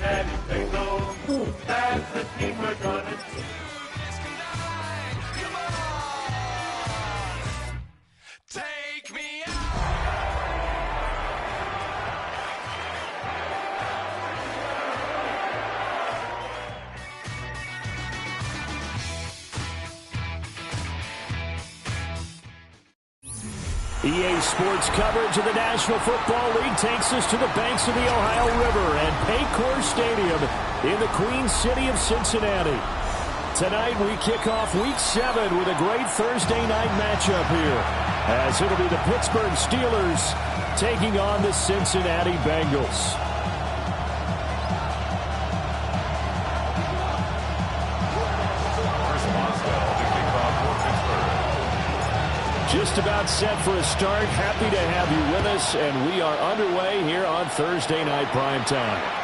Cincinnati Bengals. That's the team we're gonna see. Take me EA Sports coverage of the National Football League takes us to the banks of the Ohio River and Paycor Stadium in the Queen City of Cincinnati. Tonight we kick off Week 7 with a great Thursday night matchup here, as it'll be the Pittsburgh Steelers taking on the Cincinnati Bengals. Just about set for a start. Happy to have you with us, and we are underway here on Thursday Night Prime Time.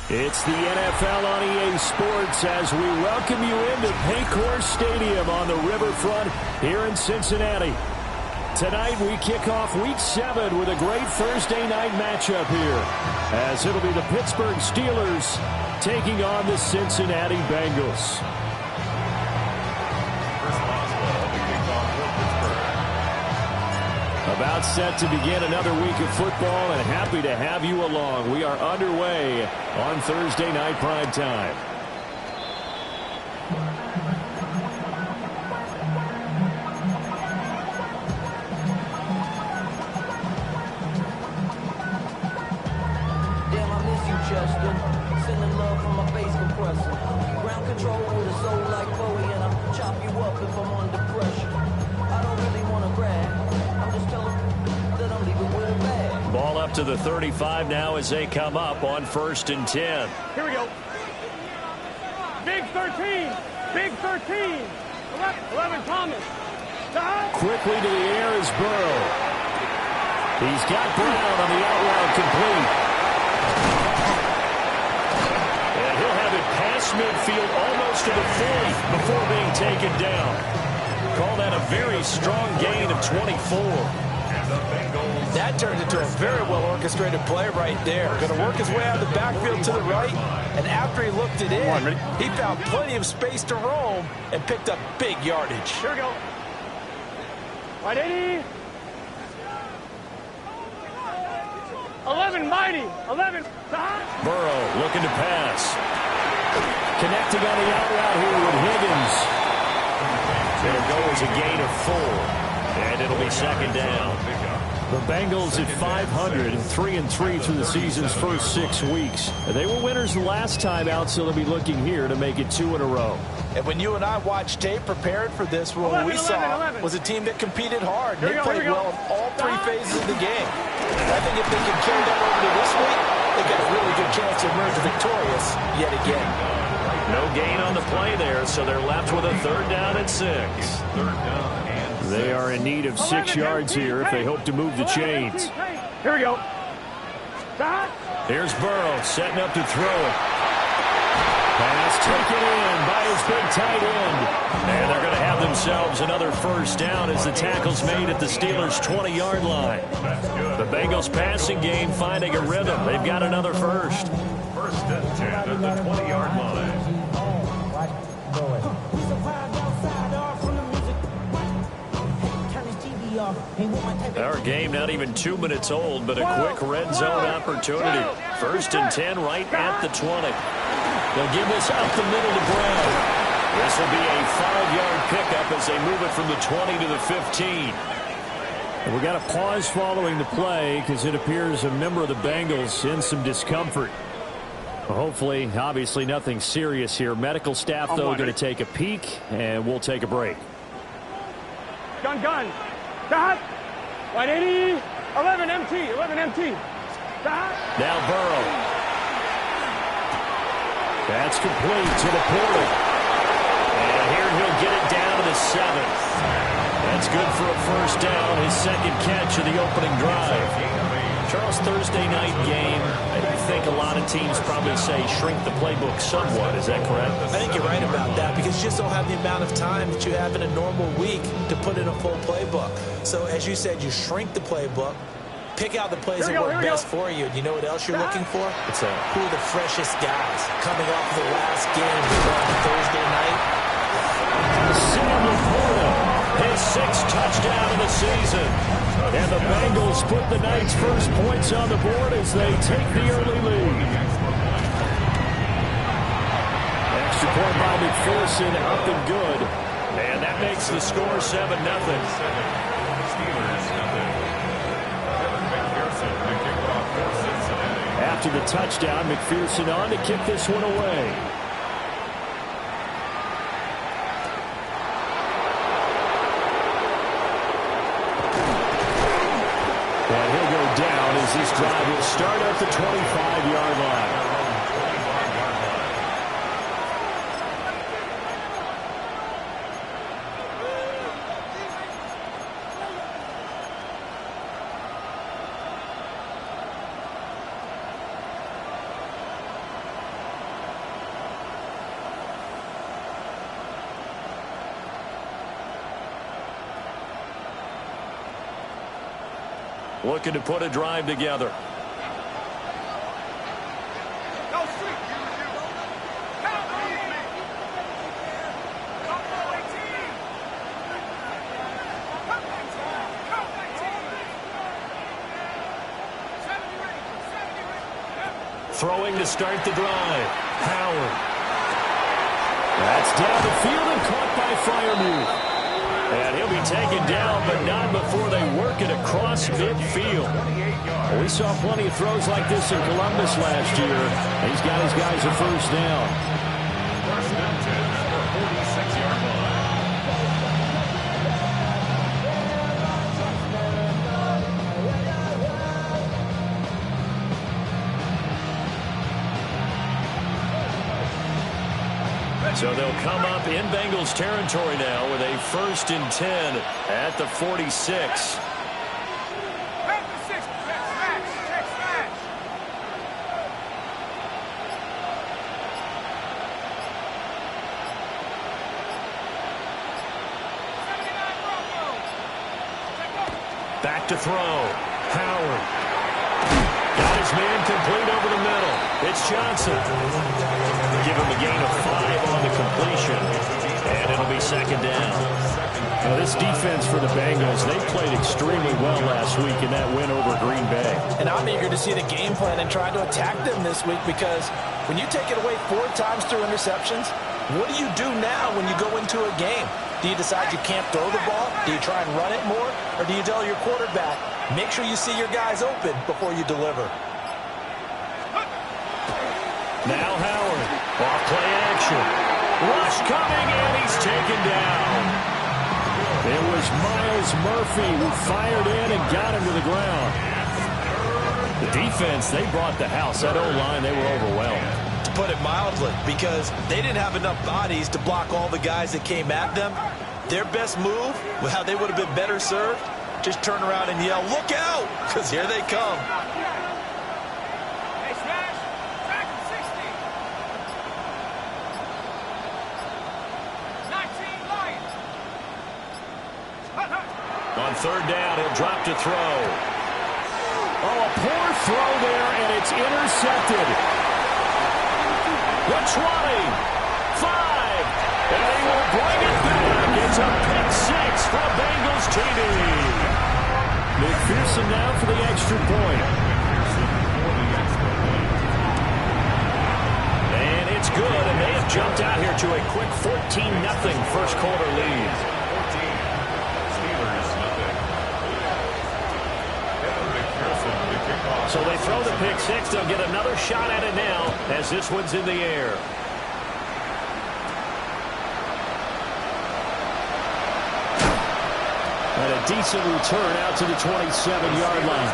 It's the NFL on EA Sports as we welcome you into Paycor Stadium on the riverfront here in Cincinnati. Tonight we kick off Week 7 with a great Thursday night matchup here, as it'll be the Pittsburgh Steelers taking on the Cincinnati Bengals. About set to begin another week of football, and happy to have you along. We are underway on Thursday Night Prime Time. Damn, I miss you, Chester. Sending love from my bass compressor. Ground control with a soul like Bowie, and I'll chop you up if I'm under pressure. I don't really want to brag. I'm just telling that I'm leaving with a bag. Ball up to the 35 now as they come up on 1st and 10. Here we go. Big 13. Big 13. 11 Thomas. Quickly to the air is Burrow. He's got Brown on the out route complete. And he'll have it past midfield almost to the 40 before being taken down. Call that a very strong gain of 24. That turned into a very well-orchestrated play right there. Going to work his way out of the backfield to the right, and after he looked it in, he found plenty of space to roam and picked up big yardage. Here we go. Right 80. 11 mighty. 11. Burrow looking to pass. Connecting on the out route here with Higgins. There goes a gain of 4. And it'll be second down. The Bengals at 500, 3-3 through the season's first 6 weeks. They were winners the last time out, so they'll be looking here to make it 2 in a row. And when you and I watched tape prepared for this, what we saw was a team that competed hard. They played well in all 3 phases of the game. I think if they can carry that over to this week, they've got a really good chance to emerge victorious yet again. No gain on the play there, so they're left with a 3rd down and 6. They are in need of 6 yards here if they hope to move the chains. Here we go. Here's Burrow setting up to throw it. Pass taken in by his big tight end. And they're going to have themselves another 1st down as the tackle's made at the Steelers' 20-yard line. The Bengals passing game finding a rhythm. They've got another 1st. 1st and 10 at the 20-yard line. Our game not even 2 minutes old, but a quick red zone opportunity. 1st and 10 right at the 20. They'll give this up the middle to Brown. This will be a 5-yard pickup as they move it from the 20 to the 15. And we got a pause following the play because it appears a member of the Bengals in some discomfort. Well, hopefully, obviously nothing serious here. Medical staff, though, going to take a peek, and we'll take a break. Gun. Stop. 180. 11 MT. Stop. Now Burrow. That's complete to the Porter. And here he'll get it down to the 7. That's good for a 1st down, his 2nd catch of the opening drive. Charles, Thursday night game, I think a lot of teams probably say shrink the playbook somewhat. Is that correct? I think you're right about that because you just don't have the amount of time that you have in a normal week to put in a full playbook. So as you said, you shrink the playbook, pick out the plays that work best for you. You know what else you're looking for? What's that? Who are the freshest guys coming off of the last game on Thursday night? Sam Laporta, his 6th touchdown of the season. And the Bengals put the night's first points on the board as they take the early lead. Extra point by McPherson, up and good. And that makes the score 7-0. After the touchdown, McPherson on to kick this one away. And he'll go down as this drive will start at the 25-yard line. Looking to put a drive together. Throwing to start the drive. Howard. That's down the field and caught by Freiermuth. And he'll be taken down, but not before they work it across midfield. Well, we saw plenty of throws like this in Columbus last year. He's got his guys a 1st down. 1st and 10 at the 46-yard line. So they'll come up in Bengals territory now with a 1st and 10 at the 46. Back to throw. Howard. Got his man complete over the middle. It's Johnson. Give him a gain of 5 on the completion. And it'll be 2nd down. Now this defense for the Bengals, they played extremely well last week in that win over Green Bay. And I'm eager to see the game plan and try to attack them this week because when you take it away 4 times through interceptions, what do you do now when you go into a game? Do you decide you can't throw the ball? Do you try and run it more? Or do you tell your quarterback, make sure you see your guys open before you deliver? Now Howard, off play action. Rush coming, and he's taken down. It was Myles Murphy who fired in and got him to the ground. The defense, they brought the house. That O-line, they were overwhelmed. To put it mildly, because they didn't have enough bodies to block all the guys that came at them. Their best move, how they would have been better served, just turn around and yell, look out, because here they come. On third down, he'll drop to throw. Oh, a poor throw there, and it's intercepted. The 20, 5, and he will bring it back. It's a pick six for Bengals TD. McPherson now for the extra point. And it's good, and they have jumped out here to a quick 14-0 first quarter lead. So they throw the pick six. They'll get another shot at it now as this one's in the air. And a decent return out to the 27-yard line.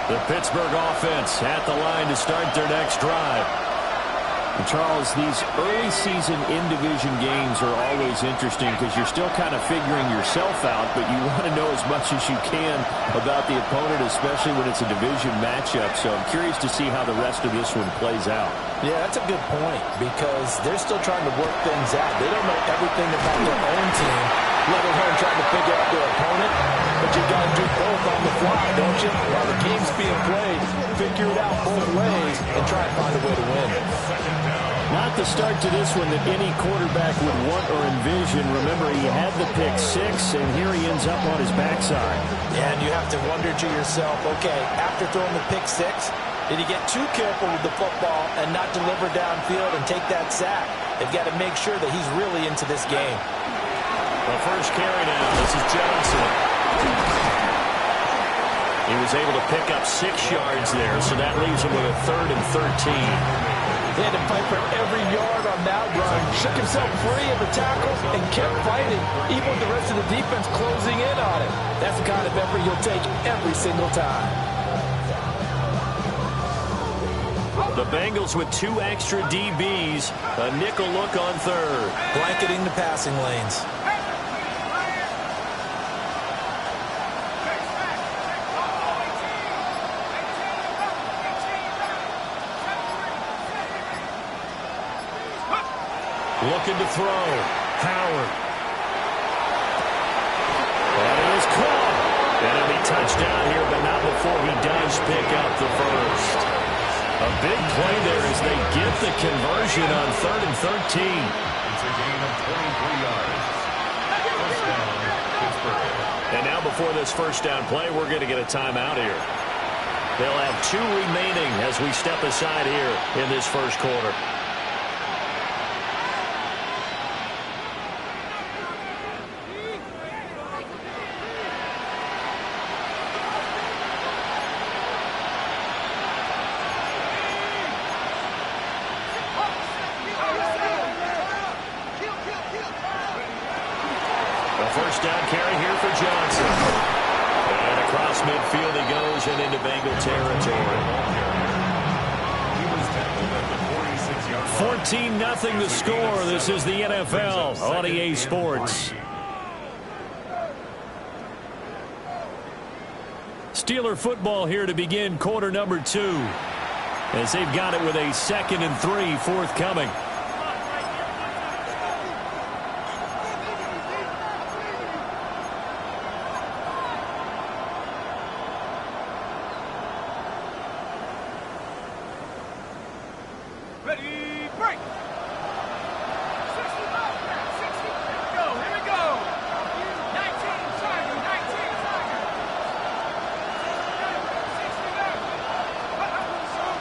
The Pittsburgh offense at the line to start their next drive. And Charles, these early season in-division games are always interesting because you're still kind of figuring yourself out, but you want to know as much as you can about the opponent, especially when it's a division matchup. So I'm curious to see how the rest of this one plays out. Yeah, that's a good point because they're still trying to work things out. They don't know everything about their own team, let alone trying to figure out their opponent. But you got to do both on the fly, don't you? While the game's being played, figure it out both ways and try and find a way to win. Not the start to this one that any quarterback would want or envision. Remember, he had the pick six, and here he ends up on his backside. Yeah, and you have to wonder to yourself, okay, after throwing the pick six, did he get too careful with the football and not deliver downfield and take that sack? They've got to make sure that he's really into this game. The first carry now, this is Johnson. He was able to pick up 6 yards there, so that leaves him with a 3rd and 13. He had to fight for every yard on that run. Shook himself free of the tackle and kept fighting, even with the rest of the defense closing in on him. That's the kind of effort you'll take every single time. The Bengals with 2 extra DBs. A nickel look on third. Blanketing the passing lanes. Looking to throw. Howard. And he is caught. And it'll be touchdown here, but not before he does pick up the first. A big play there as they get the conversion on 3rd and 13. It's a gain of 23 yards. First down, Pittsburgh. And now before this first down play, we're going to get a timeout here. They'll have 2 remaining as we step aside here in this first quarter. First down carry here for Johnson. And across midfield he goes and into Bengal territory. 14-0 the score. This is the NFL on EA Sports. Steeler football here to begin quarter number 2. As they've got it with a 2nd and 3 forthcoming.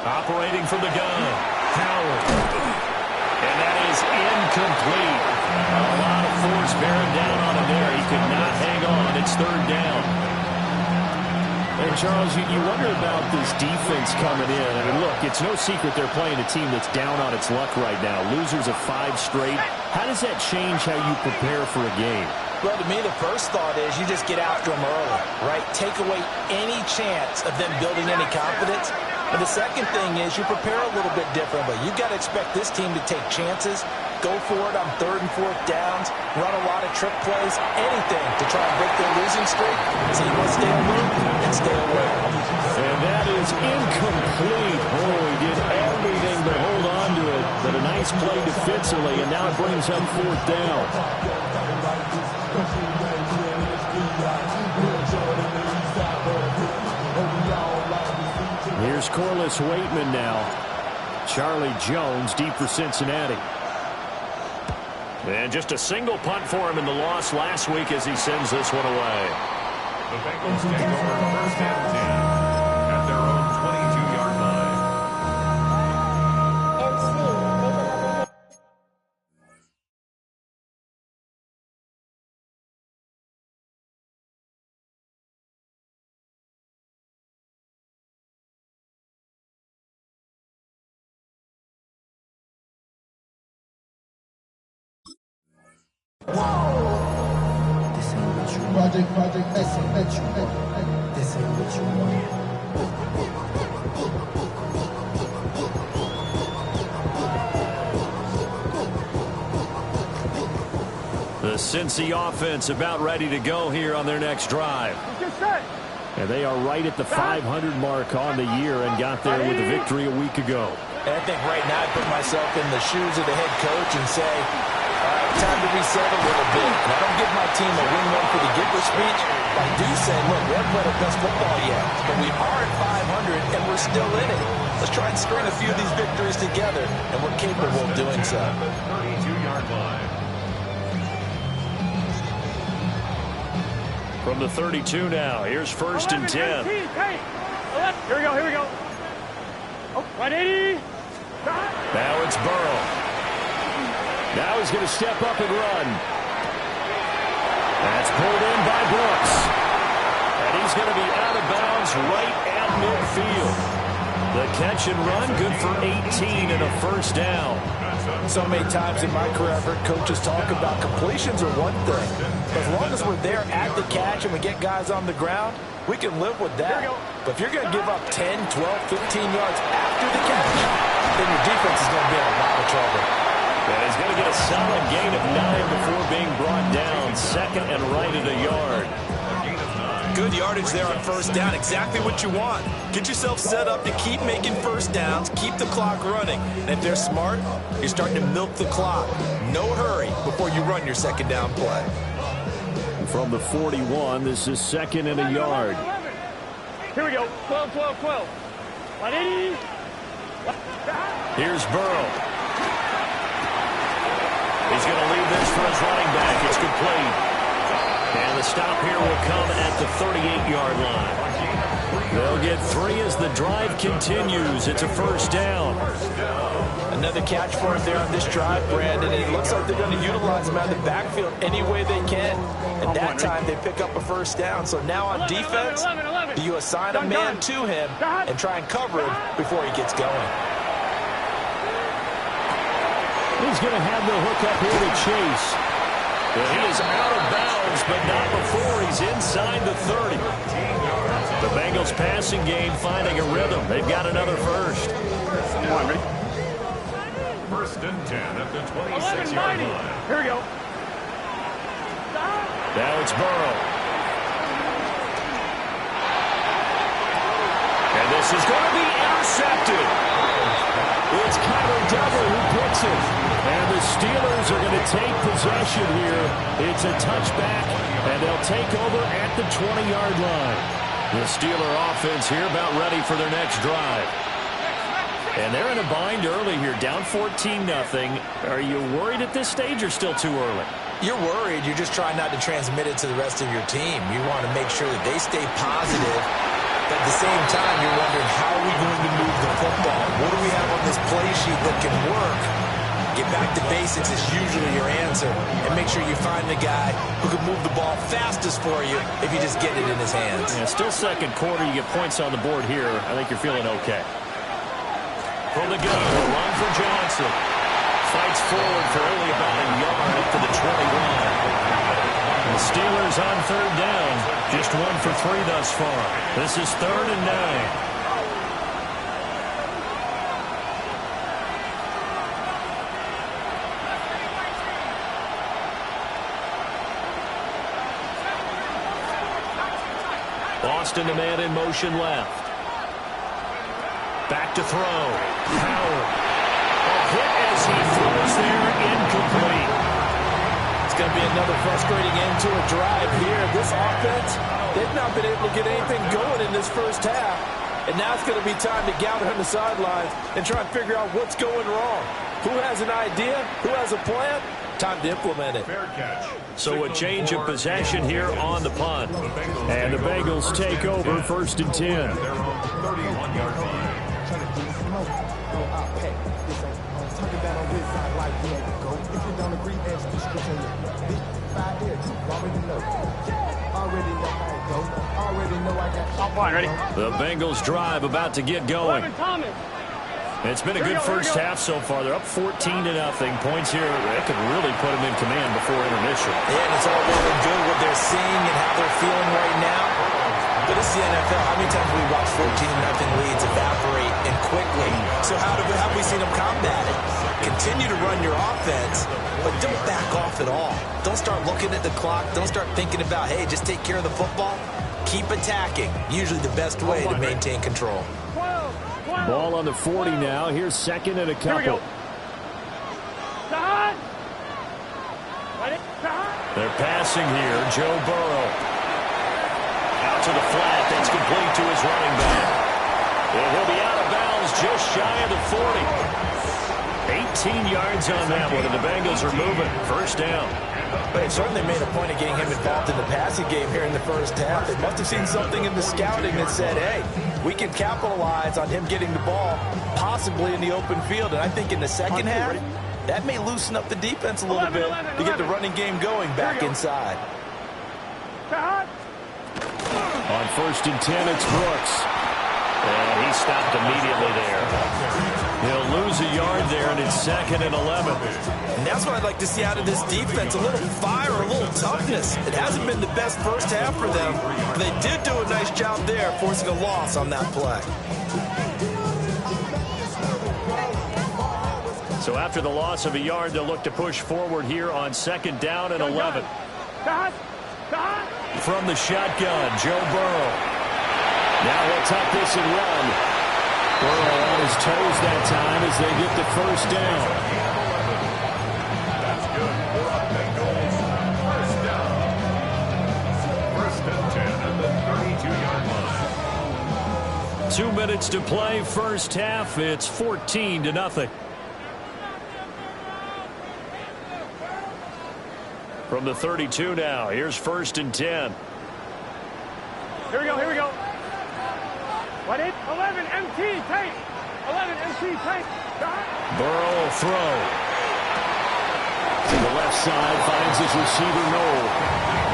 Operating from the gun, Howard. And that is incomplete. A lot of force bearing down on him there. He could not hang on. It's third down. And, Charles, you wonder about this defense coming in. I mean, look, it's no secret they're playing a team that's down on its luck right now. Losers of 5 straight. How does that change how you prepare for a game? Well, to me, the first thought is you just get after them early, right? Take away any chance of them building any confidence. And the second thing is you prepare a little bit differently. You've got to expect this team to take chances, go for it on 3rd and 4th downs, run a lot of trick plays, anything to try and break their losing streak. So you must stay alert and stay aware. And that is incomplete. Oh, he did everything but hold on to it. But a nice play defensively, and now it brings up 4th down. Here's Corliss Waitman now. Charlie Jones deep for Cincinnati. And just a single punt for him in the loss last week as he sends this one away. The Bengals take over 1st and 10 at their own 22-yard line. This ain't what you want. Project, this ain't what you want. This ain't what you want. The Cincy offense about ready to go here on their next drive. And they are right at the 500 mark on the year and got there with a victory a week ago. And I think right now I put myself in the shoes of the head coach and say, all right, time to reset a little bit. And I don't give my team a win one for the Gipper speech. I do say, look, we haven't played our best football yet, but we are at 500 and we're still in it. Let's try and string a few of these victories together, and we're capable of doing so. 32-yard line. From the 32 now, here's 1st and 10. Here we go, here we go. Oh, 180. Now it's Burrow. Now he's going to step up and run. That's pulled in by Brooks. And he's going to be out of bounds right at midfield. The catch and run, good for 18 and a 1st down. So many times in my career, I've heard coaches talk about completions are one thing. But as long as we're there at the catch and we get guys on the ground, we can live with that. But if you're going to give up 10, 12, 15 yards after the catch, then your defense is going to be in a lot of trouble. And he's going to get a solid gain of 9 before being brought down. 2nd and right at a yard. Good yardage there on 1st down. Exactly what you want. Get yourself set up to keep making 1st downs, keep the clock running. And if they're smart, you're starting to milk the clock. No hurry before you run your 2nd down play. From the 41, this is 2nd and a yard. Here we go. 12, 12, 12. 180. Here's Burrow. He's going to leave this for his running back. It's complete. And the stop here will come at the 38-yard line. They'll get 3 as the drive continues. It's a 1st down. Another catch for him there on this drive, Brandon. And it looks like they're going to utilize him out of the backfield any way they can. And that time they pick up a 1st down. So now on defense, do you assign a man to him and try and cover him before he gets going? He's going to have the hook up here to Chase. But he is out of bounds, but not before he's inside the 30. The Bengals passing game finding a rhythm. They've got another 1st. 1st and 10 at the 26-yard line. Here we go. Now it's Burrow. And this is going to be intercepted. It's Kyler Duggar who picks it. And the Steelers are going to take possession here. It's a touchback, and they'll take over at the 20-yard line. The Steeler offense here about ready for their next drive. And they're in a bind early here, down 14-0. Are you worried at this stage or still too early? You're worried. You're just trying not to transmit it to the rest of your team. You want to make sure that they stay positive. But at the same time, you're wondering, how are we going to move the football? football. What do we have on this play sheet that can work? Get back to basics is usually your answer. And make sure you find the guy who can move the ball fastest for you if you just get it in his hands. Yeah, still second quarter. You get points on the board here. I think you're feeling okay. From the gun, run for Johnson. Fights forward for only about a yard up to the 20-line. The Steelers on third down. Just 1 for 3 thus far. This is 3rd and 9. Boston, a man in motion left. Back to throw. Howard. A hit as he throws there, incomplete. It's going to be another frustrating end to a drive here. This offense, they've not been able to get anything going in this first half. And now it's going to be time to gather on the sidelines and try and figure out what's going wrong. Who has an idea? Who has a plan? Time to implement it. So a change of possession here on the punt. And the Bengals take over 1st and 10. 31-yard line. Ready? The Bengals drive about to get going. It's been a good first half so far. They're up 14-0. Points here, that could really put them in command before intermission. Yeah, and it's all well and good what they're seeing and how they're feeling right now. But it's the NFL. How many times have we watched 14-0 leads evaporate and quickly? So how have we seen them combat it? Continue to run your offense, but don't back off at all. Don't start looking at the clock. Don't start thinking about, hey, just take care of the football. Keep attacking. Usually the best way to maintain control. Ball on the 40 now. Here's 2nd and a couple. They're passing here. Joe Burrow. Out to the flat. That's complete to his running back. And he'll be out of bounds just shy of the 40. 18 yards on that one, and the Bengals are moving. 1st down. But they certainly made a point of getting him involved in the passing game here in the first half. They must have seen something in the scouting that said, hey, we can capitalize on him getting the ball possibly in the open field. And I think in the second half, that may loosen up the defense a little bit to get the running game going back inside. On 1st and 10, it's Brooks. And he stopped immediately there. He'll lose a yard there, and it's 2nd and 11. And that's what I'd like to see out of this defense, a little fire, a little toughness. It hasn't been the best first half for them, but they did do a nice job there, forcing a loss on that play. So after the loss of a yard, they'll look to push forward here on 2nd down and 11. From the shotgun, Joe Burrow. Now he'll tuck this and run. Burrow on his toes that time as they get the 1st down. That's good for a Bengals. 1st down. 1st and 10 at the 32-yard line. 2 minutes to play, first half. It's 14-0. From the 32 now, here's 1st and 10. Here we go. 11 MT tight. 11 MT tight. Burrow will throw. To the left side, finds his receiver Noel.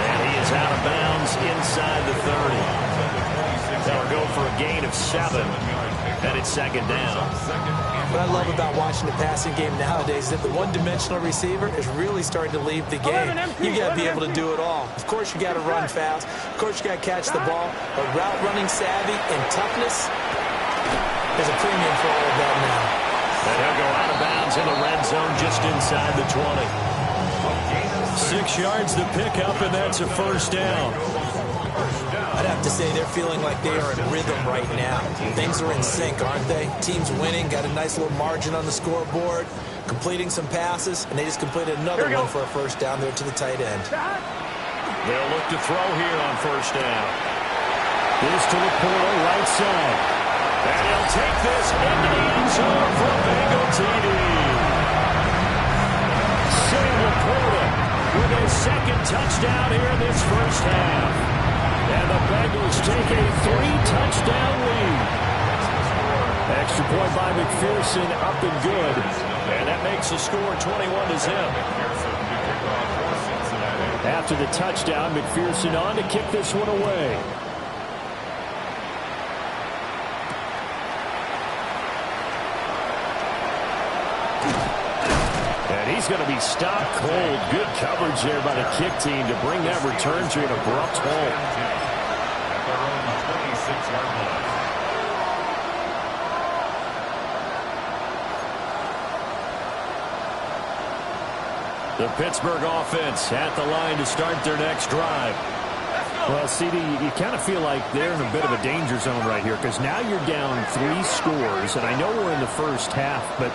And he is out of bounds inside the 30. That'll go for a gain of 7. And it's 2nd down. What I love about watching the passing game nowadays is that the one-dimensional receiver is really starting to leave the game. You got to be able to do it all. Of course, you got to run fast. Of course, you got to catch the ball. But route running savvy and toughness is a premium for all of that now. And he'll go out of bounds in the red zone just inside the 20. 6 yards to pick up, and that's a 1st down. I'd have to say they're feeling like they are in rhythm right now. Things are in sync, aren't they? Team's winning, got a nice little margin on the scoreboard, completing some passes, and they just completed another one for a 1st down there to the tight end. They'll look to throw here on 1st down. This to LaPorta, right side. And he'll take this into the end zone for a Bengal TD. Sam LaPorta with his 2nd touchdown here in this first half. And the Bengals take a 3-touchdown lead. extra point by McPherson, up and good. And that makes the score 21-0. After the touchdown, McPherson on to kick this one away. And he's going to be stopped cold. Good coverage there by the kick team to bring that return to an abrupt halt. The Pittsburgh offense at the line to start their next drive. Well, CD, you kind of feel like they're in a bit of a danger zone right here because now you're down 3 scores, and I know we're in the first half, but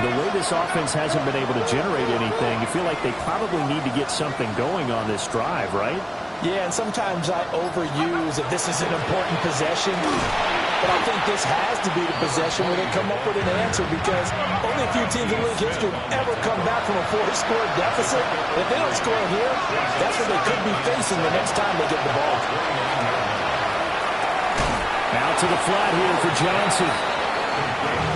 the way this offense hasn't been able to generate anything, you feel like they probably need to get something going on this drive, right? Yeah, and sometimes I overuse that this is an important possession, but I think this has to be the possession where they come up with an answer because only a few teams in league history ever come back from a 4-score deficit. If they don't score here, that's what they could be facing the next time they get the ball. Out to the flat here for Johnson.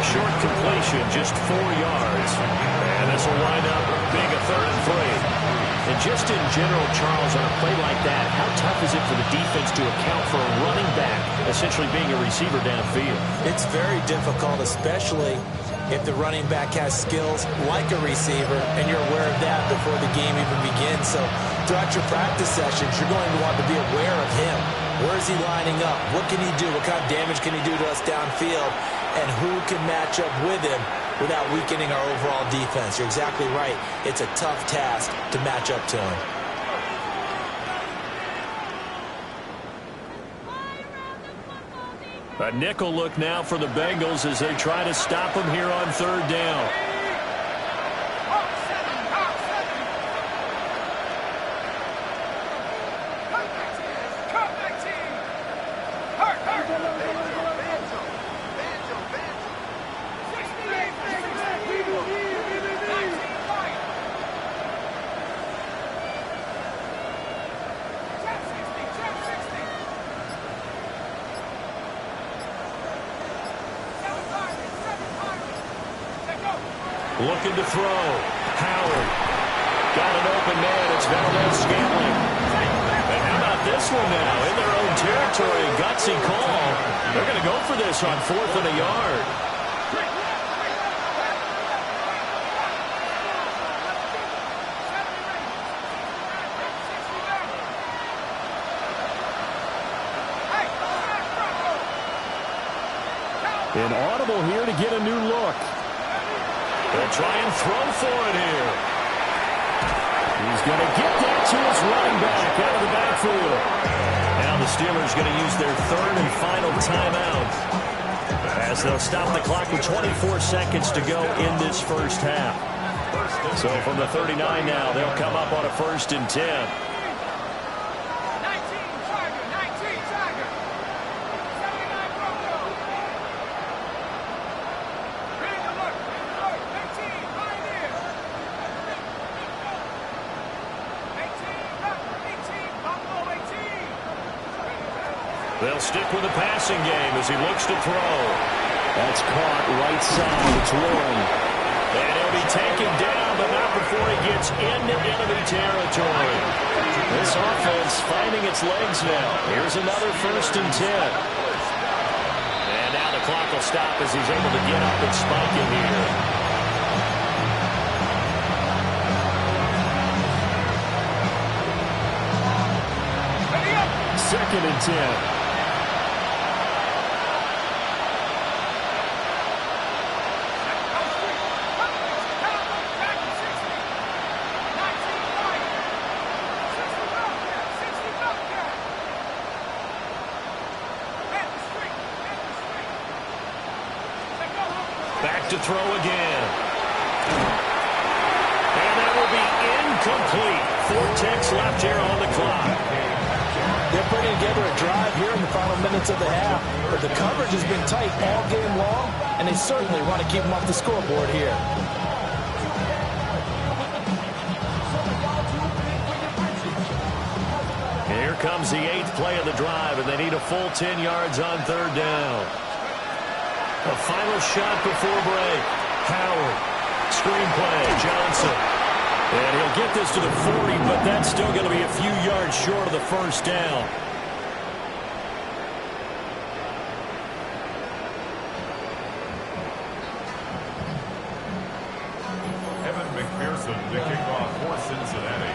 Short completion, just 4 yards. And this will wind up being a 3rd and 3. And just in general, Charles, on a play like that, how tough is it for the defense to account for a running back essentially being a receiver downfield? It's very difficult, especially if the running back has skills like a receiver, and you're aware of that before the game even begins. So throughout your practice sessions, you're going to want to be aware of him. Where is he lining up? What can he do? What kind of damage can he do to us downfield? And who can match up with him without weakening our overall defense? You're exactly right. It's a tough task to match up to him. A nickel look now for the Bengals as they try to stop him here on 3rd down. Looking to throw. Howard. Got an open man. It's Valdez-Scantling. And how about this one now? In their own territory, gutsy call. They're going to go for this on 4th and a yard. An audible here to get a new look. They'll try and throw for it here. He's going to get that to his running back out of the backfield. Now the Steelers going to use their 3rd and final timeout as they'll stop the clock with 24 seconds to go in this first half. So from the 39 now, they'll come up on a 1st and 10. They'll stick with the passing game as he looks to throw. That's caught right side. It's Warren. And he'll be taken down, but not before he gets into enemy territory. This offense finding its legs now. Here's another 1st and 10. And now the clock will stop as he's able to get up and spike it here. 2nd and 10. Back to throw again. And that will be incomplete. 4 ticks left here on the clock. They're putting together a drive here in the final minutes of the half, but the coverage has been tight all game long, and they certainly want to keep them off the scoreboard here. Here comes the 8th play of the drive, and they need a full 10 yards on 3rd down. A final shot before break. Howard. Screenplay. Johnson. And he'll get this to the 40, but that's still going to be a few yards short of the first down. Evan McPherson to kick off for Cincinnati.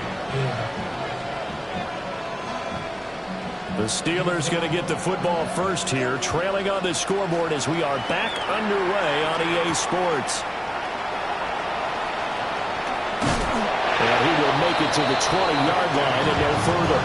The Steelers going to get the football first here, trailing on the scoreboard as we are back underway on EA Sports. And he will make it to the 20-yard line and no further.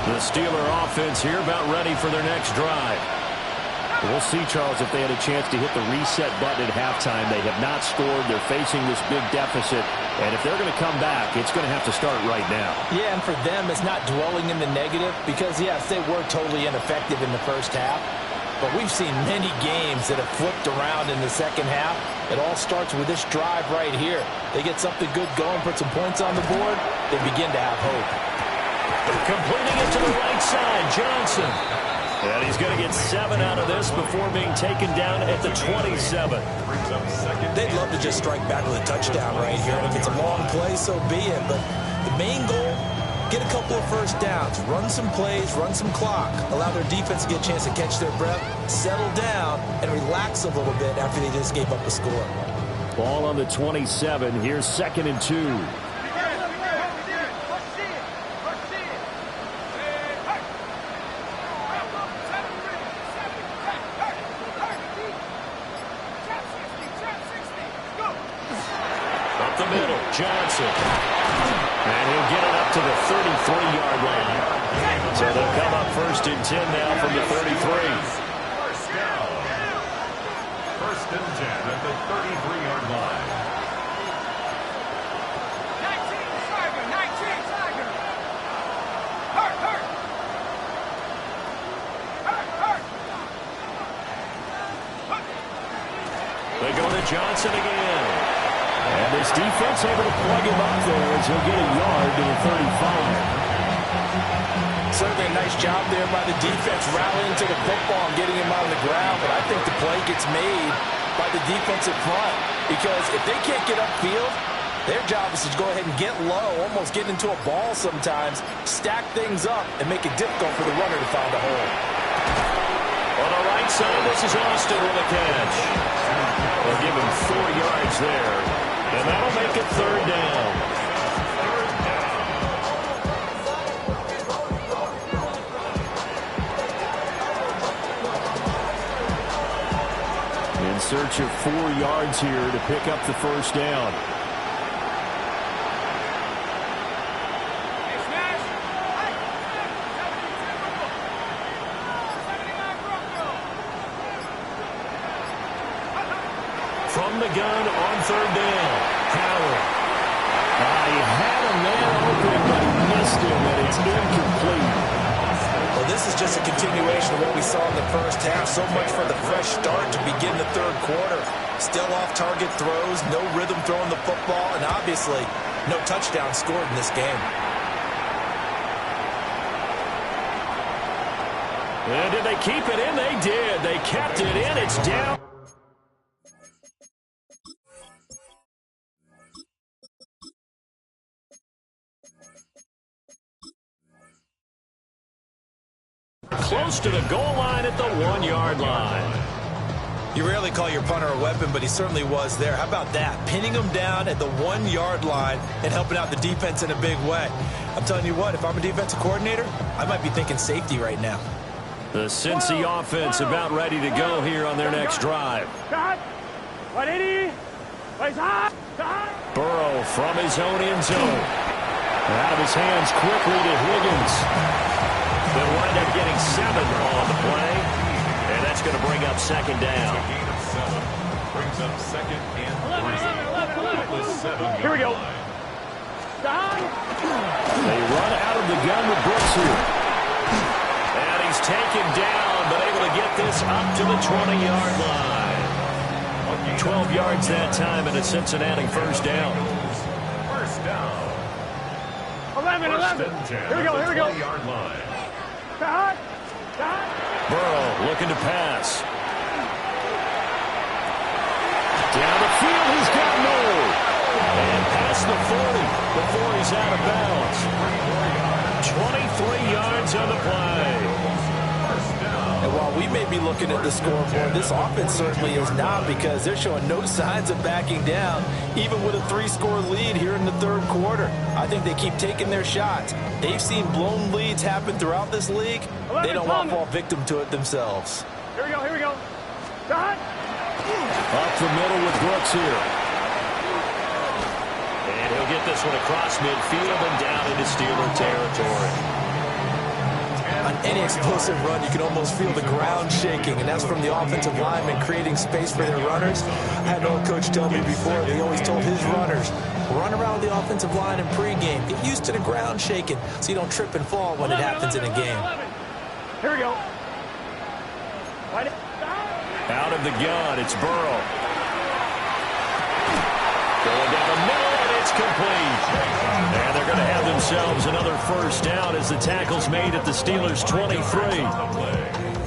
The Steeler offense here about ready for their next drive. We'll see, Charles, if they had a chance to hit the reset button at halftime. They have not scored. They're facing this big deficit. And if they're going to come back, it's going to have to start right now. Yeah, and for them, it's not dwelling in the negative because, yes, they were totally ineffective in the first half. But we've seen many games that have flipped around in the second half. It all starts with this drive right here. They get something good going, put some points on the board, they begin to have hope. Completing it to the right side, Johnson. And he's going to get 7 out of this before being taken down at the 27. They'd love to just strike back with a touchdown right here. And if it's a long play, so be it. But the main goal, get a couple of first downs, run some plays, run some clock, allow their defense to get a chance to catch their breath, settle down, and relax a little bit after they just gave up a score. Ball on the 27. Here's 2nd and 2. Johnson. And he'll get it up to the 33-yard line. So they'll come up 1st and 10 now from the 33. First down. 1st and 10 at the 33-yard line. 19, Tiger. Hurt. They go to Johnson again. And this defense able to plug him up there as he'll get a yard to the 35. Certainly a nice job there by the defense rallying to the football and getting him on the ground. But I think the play gets made by the defensive front because if they can't get upfield, their job is to go ahead and get low, almost get into a ball sometimes, stack things up, and make it difficult for the runner to find a hole. On the right side, this is Austin with a catch. They'll give him 4 yards there. And that'll make it 3rd down. In search of 4 yards here to pick up the 1st down. From the gun on 3rd down, Howard. He had a man open, but he missed him, and it's incomplete. Well, this is just a continuation of what we saw in the first half. So much for the fresh start to begin the 3rd quarter. Still off-target throws, no rhythm throwing the football, and obviously no touchdown scored in this game. And did they keep it in? They did. They kept it in. It's down. Close to the goal line at the 1-yard line. You rarely call your punter a weapon, but he certainly was there. How about that? Pinning him down at the 1-yard line and helping out the defense in a big way. I'm telling you what, if I'm a defensive coordinator, I might be thinking safety right now. The Cincy offense about ready to go here on their next drive. Burrow from his own end zone. Out of his hands quickly to Higgins. They'll wind up getting 7 on the play. And that's going to bring up 2nd down. A gain of 7. Brings up 2nd and 3. Here we go. They run out of the gun with Brooks here. this up to the 20-yard line. 12 yards that time, and a Cincinnati first down. First down. 11. Here we go. 20-yard line. Burrow looking to pass. Down the field, he's got Noel. And past the 40 before he's out of bounds. 23 yards on the play. And while we may be looking at the scoreboard, this offense certainly is not, because they're showing no signs of backing down, even with a 3-score lead here in the third quarter. I think they keep taking their shots. They've seen blown leads happen throughout this league. They don't want to fall victim to it themselves. Here we go. Shot. Up the middle with Brooks here. And he'll get this one across midfield and down into Steeler territory. On any explosive run, you can almost feel the ground shaking, and that's from the offensive linemen creating space for their runners. I had an old coach tell me before, he always told his runners, run around the offensive line in pregame. Get used to the ground shaking so you don't trip and fall when it happens in a game. Here we go. Out of the gun, it's Burrow. Going down the middle, and it's complete. And they're going to have themselves another first down as the tackle's made at the Steelers' 23.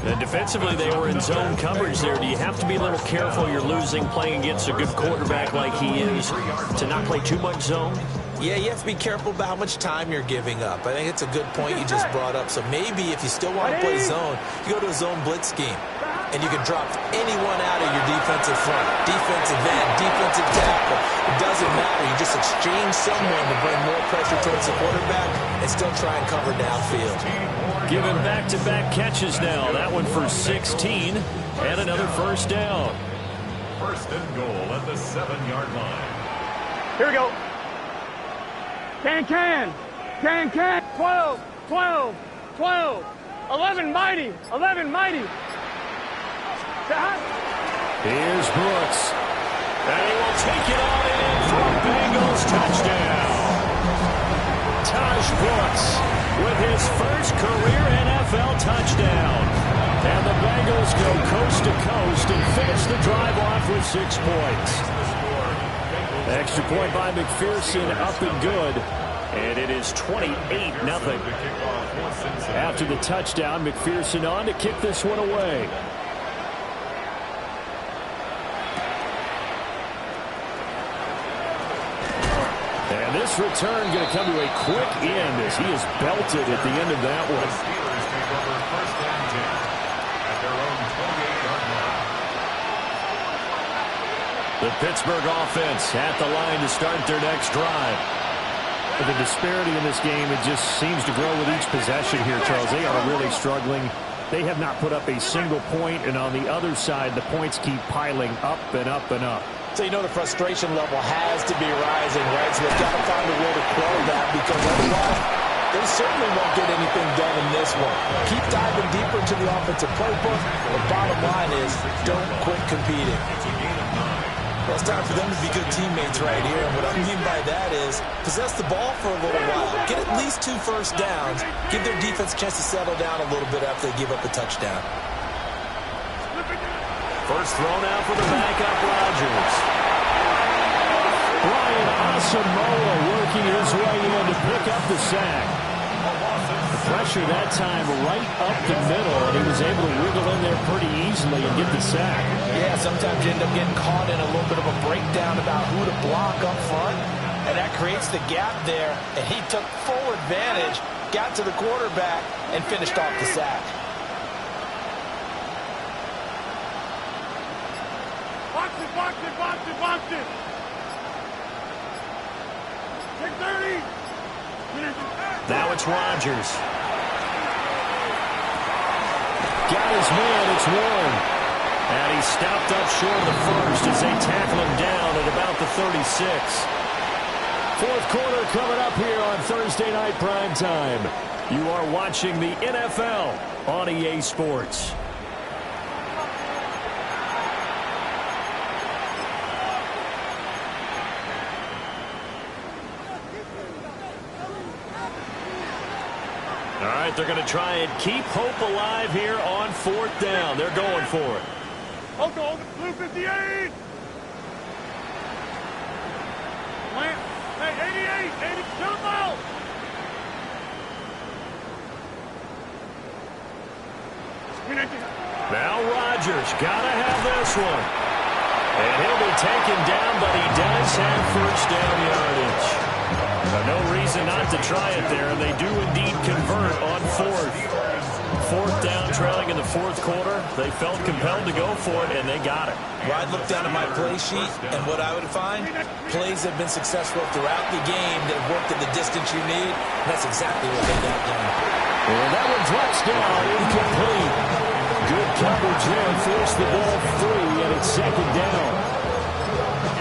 And defensively, they were in zone coverage there. Do you have to be a little careful you're losing playing against a good quarterback like he is to not play too much zone? Yeah, you have to be careful about how much time you're giving up. I think it's a good point you just brought up. So maybe if you still want to play zone, you go to a zone blitz scheme. And you can drop anyone out of your defensive front, defensive end, defensive tackle. It doesn't matter. You just exchange someone to bring more pressure towards the quarterback and still try and cover downfield. Given back-to-back catches now. That one for 16 and another first down. First and goal at the 7-yard line. Here we go. Can. 12. 11 mighty. Here's Brooks. And he will take it all in for a Bengals touchdown. Taj Brooks with his first career NFL touchdown. And the Bengals go coast to coast and finish the drive off with 6 points. Extra point by McPherson, up and good. And it is 28-0. After the touchdown, McPherson on to kick this one away. And this return going to come to a quick end as he is belted at the end of that one. The Steelers take over first and 10 at their own 28-yard line. The Pittsburgh offense at the line to start their next drive. The disparity in this game, it just seems to grow with each possession here, Charles. They are really struggling. They have not put up a single point, and on the other side, the points keep piling up and up and up. So you know the frustration level has to be rising, right? So they've got to find a way to quell that, because otherwise they certainly won't get anything done in this one. Keep diving deeper into the offensive playbook. The bottom line is don't quit competing. Well, it's time for them to be good teammates right here. And what I mean by that is possess the ball for a little while. Get at least 2 first downs. Give their defense a chance to settle down a little bit after they give up a touchdown. First thrown out for the backup, Rodgers. Brian Asamoah working his way in to pick up the sack. The pressure that time right up the middle, and he was able to wiggle in there pretty easily and get the sack. Yeah, sometimes you end up getting caught in a little bit of a breakdown about who to block up front, and that creates the gap there, and he took full advantage, got to the quarterback, and finished off the sack. Box it. 6:30. Now it's Rodgers. Got his man, it's Warren. And he stopped up short of the first as they tackle him down at about the 36. Fourth quarter coming up here on Thursday Night Primetime. You are watching the NFL on EA Sports. All right, they're going to try and keep hope alive here on 4th down. They're going for it. Hold on, blue 58. Plant. Hey, 88, 80, jump out. Now Rodgers got to have this one. And he'll be taken down, but he does have first down yardage. No reason not to try it there, and they do indeed convert on 4th. 4th down, trailing in the 4th quarter. They felt compelled to go for it, and they got it. Well, I'd look down at my play sheet, and what I would find, plays have been successful throughout the game that have worked at the distance you need, and that's exactly what they got done. And that one drops down, incomplete. Good coverage there, forced the ball free, and it's 2nd down.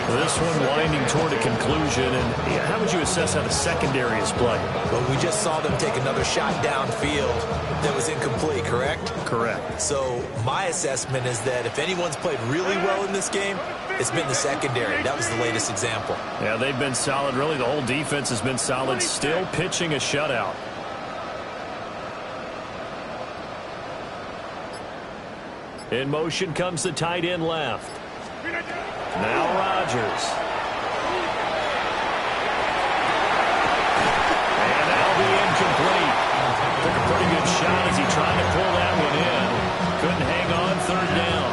This one winding toward a conclusion, and how would you assess how the secondary is playing? Well, we just saw them take another shot downfield that was incomplete, correct? Correct. So my assessment is that if anyone's played really well in this game, it's been the secondary. That was the latest example. Yeah, they've been solid. Really, the whole defense has been solid, still pitching a shutout. In motion comes the tight end left. Now Rodgers. And that'll be incomplete. Took a pretty good shot as he tried to pull that one in. Couldn't hang on 3rd down.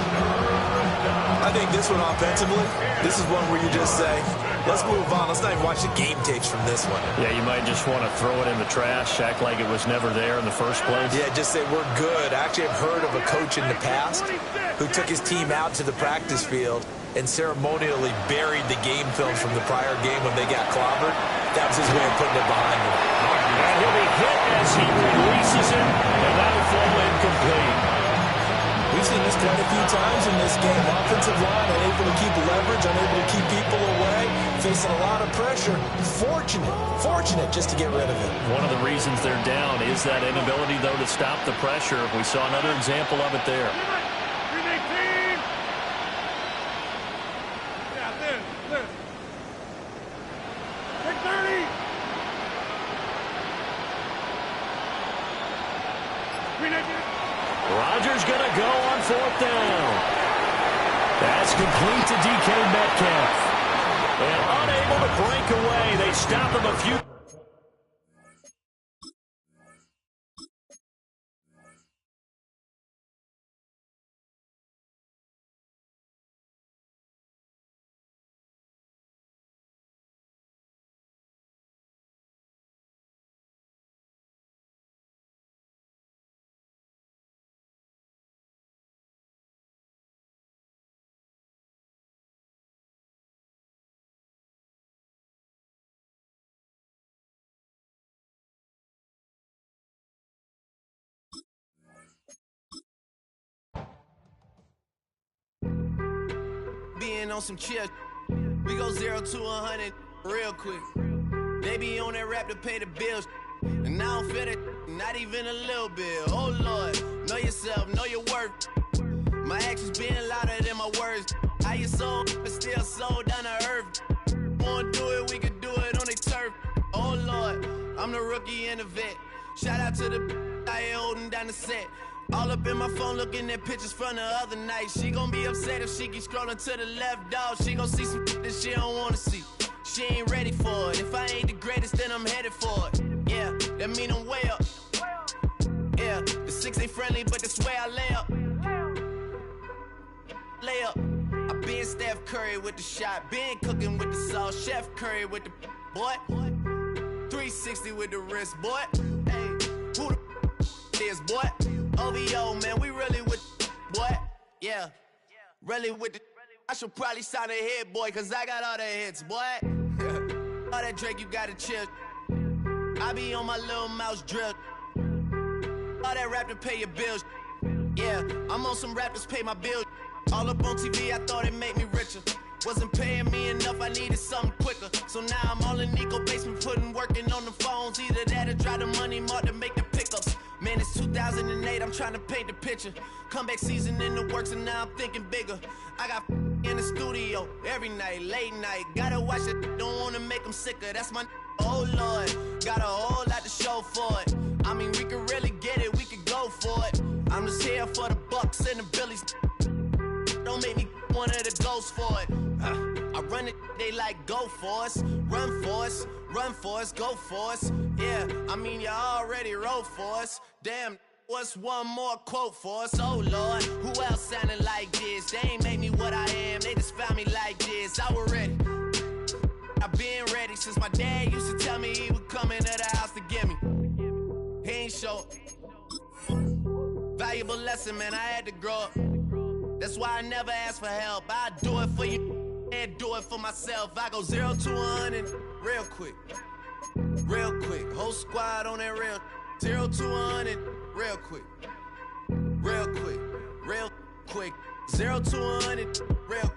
I think this one offensively, this is one where you just say, let's move on. Let's not even watch the game tapes from this one. Yeah, you might just want to throw it in the trash, act like it was never there in the first place. Yeah, just say we're good. I actually have heard of a coach in the past who took his team out to the practice field and ceremonially buried the game film from the prior game when they got clobbered. That was his way of putting it behind him. And he'll be hit as he releases it, and that'll fall incomplete. We've seen this quite a few times in this game. Offensive line unable to keep leverage, unable to keep people away, facing a lot of pressure. Fortunate just to get rid of it. One of the reasons they're down is that inability, though, to stop the pressure. We saw another example of it there. Rodgers going to go on 4th down. That's complete to DK Metcalf. And unable to break away. They stop him a few. Being on some chill, we go 0 to 100 real quick. They be on that rap to pay the bills, and I don't feel it, not even a little bit. Oh Lord, know yourself, know your worth. My actions being louder than my words. How you sold, but still sold down to earth. Wanna do it, we could do it on the turf. Oh Lord, I'm the rookie and the vet. Shout out to the I ain't holding down the set. All up in my phone looking at pictures from the other night. She gon' be upset if she keep scrolling to the left, dog. She gon' see some that she don't wanna see. She ain't ready for it. If I ain't the greatest, then I'm headed for it. Yeah, that mean I'm way up. Yeah, the 6 ain't friendly, but that's where I lay up. Lay up. I been Steph Curry with the shot. Been cooking with the sauce. Chef Curry with the boy. 360 with the wrist, boy. Hey, who the is, boy? OVO, man, we really with boy. Yeah, really with the. I should probably sign a hit, boy, cause I got all the hits, boy. All that Drake, you gotta chill. I be on my little mouse drill. All that rap to pay your bills. Yeah, I'm on some rappers pay my bills. All up on TV, I thought it made me richer. Wasn't paying me enough, I needed something quicker. So now I'm all in Nico basement, working on the phones. Either that or try the money mark to make the pickups. Man, it's 2008, I'm trying to paint the picture. Comeback season in the works and now I'm thinking bigger. I got in the studio every night, late night. Gotta watch it, don't wanna make them sicker. That's my oh Lord, got a whole lot to show for it. I mean, we could really get it, we could go for it. I'm just here for the Bucks and the Billies. Don't make me one of the ghosts for it. I run it, they like go for us. Run for us, run for us, go for us. Yeah, I mean, you already wrote for us. Damn, what's one more quote for us? Oh Lord, who else sounding like this? They ain't made me what I am, they just found me like this. I was ready, I've been ready since my dad used to tell me he would come into the house to get me. He ain't show. Valuable lesson, man, I had to grow up. That's why I never ask for help. I do it for you and do it for myself. I go 0 to 100 real quick. Real quick. Whole squad on that real. 0 to 100 real quick. Real quick. Real quick. 0 to 100 real